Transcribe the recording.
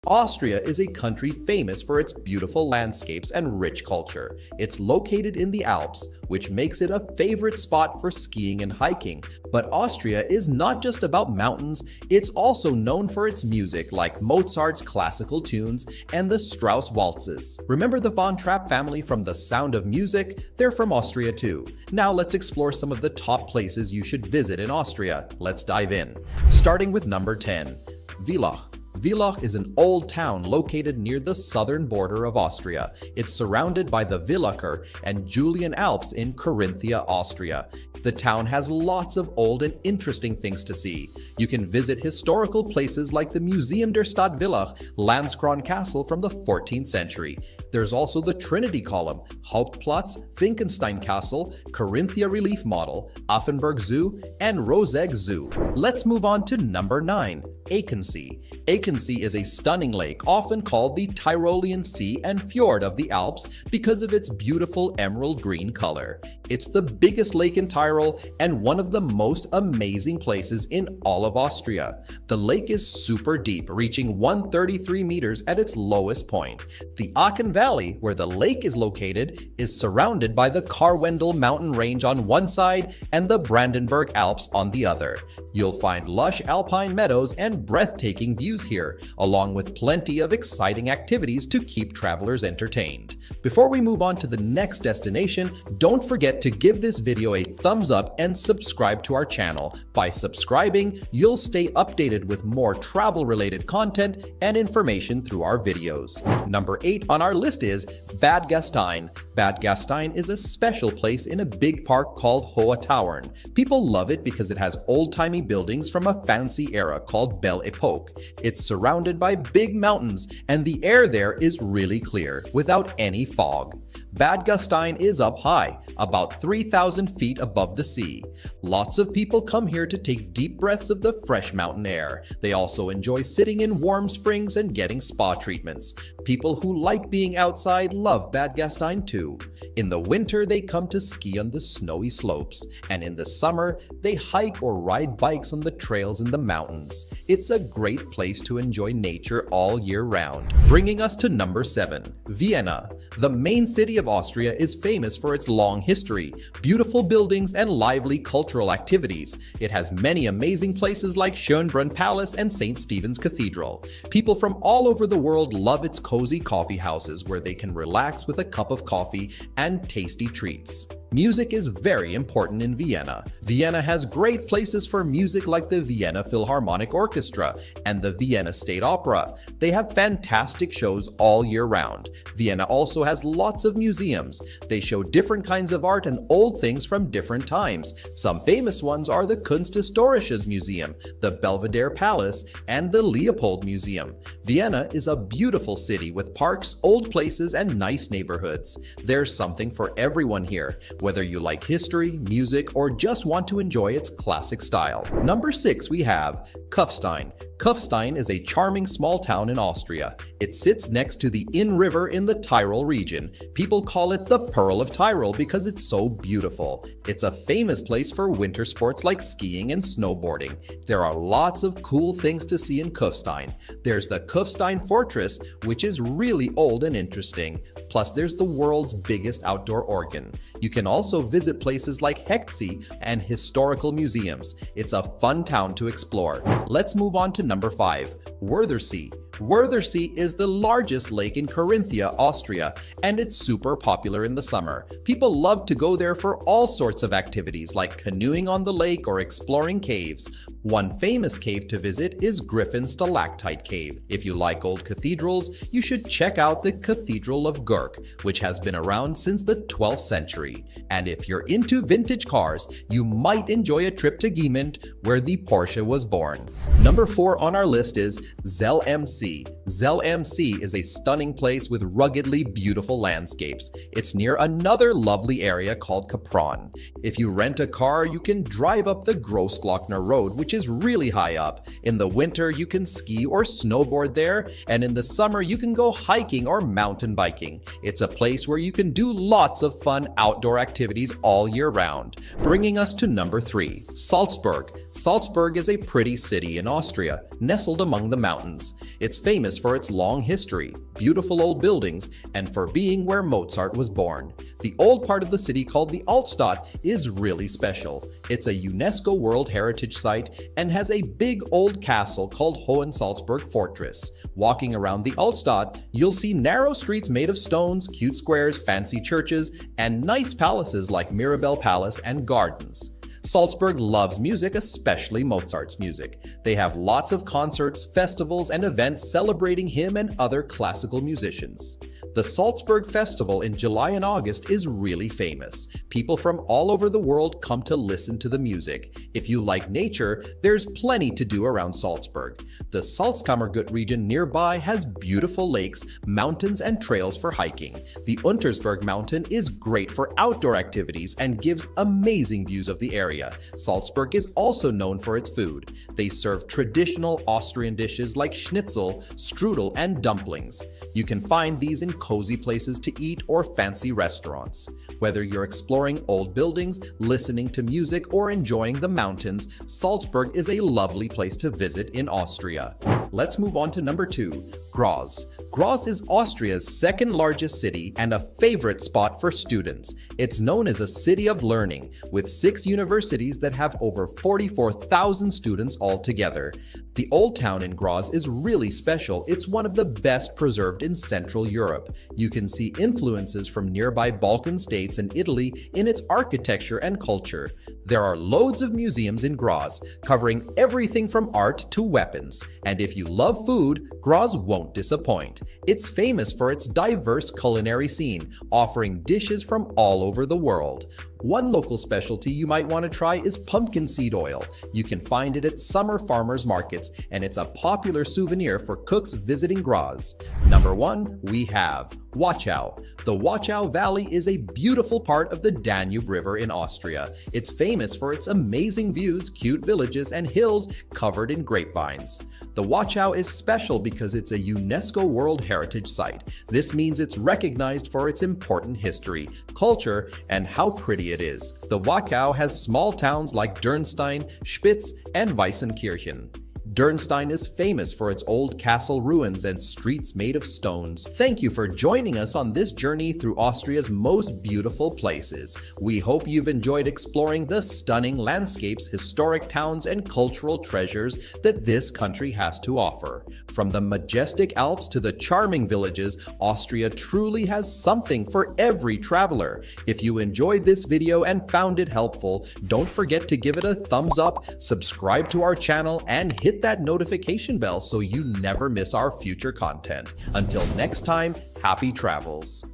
Austria is a country famous for its beautiful landscapes and rich culture. It's located in the Alps, which makes it a favorite spot for skiing and hiking. But Austria is not just about mountains, it's also known for its music like Mozart's classical tunes and the Strauss waltzes. Remember the Von Trapp family from The Sound of Music? They're from Austria too. Now let's explore some of the top places you should visit in Austria. Let's dive in. Starting with number 10, Villach. Villach is an old town located near the southern border of Austria. It's surrounded by the Villacher and Julian Alps in Carinthia, Austria. The town has lots of old and interesting things to see. You can visit historical places like the Museum der Stadt Villach, Landskron Castle from the 14th century. There's also the Trinity Column, Hauptplatz, Finkenstein Castle, Carinthia Relief Model, Affenberg Zoo, and Rosegg Zoo. Let's move on to number 9, Achensee. Achensee is a stunning lake, often called the Tyrolean Sea and Fjord of the Alps because of its beautiful emerald green color. It's the biggest lake in Tyrol and one of the most amazing places in all of Austria. The lake is super deep, reaching 133 meters at its lowest point. The Aachen Valley, where the lake is located, is surrounded by the Karwendel mountain range on one side and the Brandenburg Alps on the other. You'll find lush alpine meadows and breathtaking views here, along with plenty of exciting activities to keep travelers entertained. Before we move on to the next destination, don't forget to give this video a thumbs up and subscribe to our channel. By subscribing, you'll stay updated with more travel-related content and information through our videos. Number 8 on our list is Bad Gastein. Bad Gastein is a special place in a big park called Hohe Tauern. People love it because it has old-timey buildings from a fancy era called Belle Epoque. It's surrounded by big mountains and the air there is really clear, without any fog. Bad Gastein is up high, about 3,000 feet above the sea. Lots of people come here to take deep breaths of the fresh mountain air. They also enjoy sitting in warm springs and getting spa treatments. People who like being outside love Bad Gastein too. In the winter, they come to ski on the snowy slopes, and in the summer, they hike or ride bikes on the trails in the mountains. It's a great place to enjoy nature all year round. Bringing us to number 7, Vienna. The main city of Austria is famous for its long history, beautiful buildings, and lively cultural activities. It has many amazing places like Schönbrunn Palace and St. Stephen's Cathedral. People from all over the world love its cozy coffee houses where they can relax with a cup of coffee and tasty treats. Music is very important in Vienna. Vienna has great places for music like the Vienna Philharmonic Orchestra and the Vienna State Opera. They have fantastic shows all year round. Vienna also has lots of museums. They show different kinds of art and old things from different times. Some famous ones are the Kunsthistorisches Museum, the Belvedere Palace, and the Leopold Museum. Vienna is a beautiful city with parks, old places, and nice neighborhoods. There's something for everyone here, whether you like history, music, or just want to enjoy its classic style. Number 6, we have Kufstein. Kufstein is a charming small town in Austria. It sits next to the Inn River in the Tyrol region. People call it the Pearl of Tyrol because it's so beautiful. It's a famous place for winter sports like skiing and snowboarding. There are lots of cool things to see in Kufstein. There's the Kufstein Fortress, which is really old and interesting. Plus, there's the world's biggest outdoor organ. You can also visit places like Achensee and historical museums. It's a fun town to explore. Let's move on to number 5, Wörthersee. Wörthersee is the largest lake in Carinthia, Austria, and it's super popular in the summer. People love to go there for all sorts of activities like canoeing on the lake or exploring caves. One famous cave to visit is Griffin's Stalactite Cave. If you like old cathedrals, you should check out the Cathedral of Gurk, which has been around since the 12th century. And if you're into vintage cars, you might enjoy a trip to Giemend, where the Porsche was born. Number 4 on our list is Zell am See. Zell am See is a stunning place with ruggedly beautiful landscapes. It's near another lovely area called Capron. If you rent a car, you can drive up the Großglockner Road, which is really high up. In the winter, you can ski or snowboard there, and in the summer, you can go hiking or mountain biking. It's a place where you can do lots of fun outdoor activities all year round. Bringing us to number 3, Salzburg. Salzburg is a pretty city in Austria, nestled among the mountains. It's It's famous for its long history, beautiful old buildings, and for being where Mozart was born. The old part of the city called the Altstadt is really special. It's a UNESCO World Heritage Site and has a big old castle called Salzburg Fortress. Walking around the Altstadt, you'll see narrow streets made of stones, cute squares, fancy churches, and nice palaces like Mirabell Palace and gardens. Salzburg loves music, especially Mozart's music. They have lots of concerts, festivals, and events celebrating him and other classical musicians. The Salzburg Festival in July and August is really famous. People from all over the world come to listen to the music. If you like nature, there's plenty to do around Salzburg. The Salzkammergut region nearby has beautiful lakes, mountains, and trails for hiking. The Untersberg mountain is great for outdoor activities and gives amazing views of the area. Salzburg is also known for its food. They serve traditional Austrian dishes like schnitzel, strudel, and dumplings. You can find these in cozy places to eat or fancy restaurants. Whether you're exploring old buildings, listening to music, or enjoying the mountains, Salzburg is a lovely place to visit in Austria. Let's move on to number 2, Graz. Graz is Austria's second largest city and a favorite spot for students. It's known as a city of learning, with 6 universities that have over 44,000 students altogether. The old town in Graz is really special. It's one of the best preserved in Central Europe. You can see influences from nearby Balkan states and Italy in its architecture and culture. There are loads of museums in Graz, covering everything from art to weapons. And if you love food, Graz won't disappoint. It's famous for its diverse culinary scene, offering dishes from all over the world. One local specialty you might want to try is pumpkin seed oil. You can find it at summer farmers markets, and it's a popular souvenir for cooks visiting Graz. Number 1, we have Wachau. The Wachau Valley is a beautiful part of the Danube River in Austria. It's famous for its amazing views, cute villages, and hills covered in grapevines. The Wachau is special because it's a UNESCO World Heritage Site. This means it's recognized for its important history, culture, and how pretty it is. The Wachau has small towns like Dürnstein, Spitz, and Weißenkirchen. Dürnstein is famous for its old castle ruins and streets made of stones. Thank you for joining us on this journey through Austria's most beautiful places. We hope you've enjoyed exploring the stunning landscapes, historic towns, and cultural treasures that this country has to offer. From the majestic Alps to the charming villages, Austria truly has something for every traveler. If you enjoyed this video and found it helpful, don't forget to give it a thumbs up, subscribe to our channel, and hit that notification bell so you never miss our future content. Until next time, happy travels.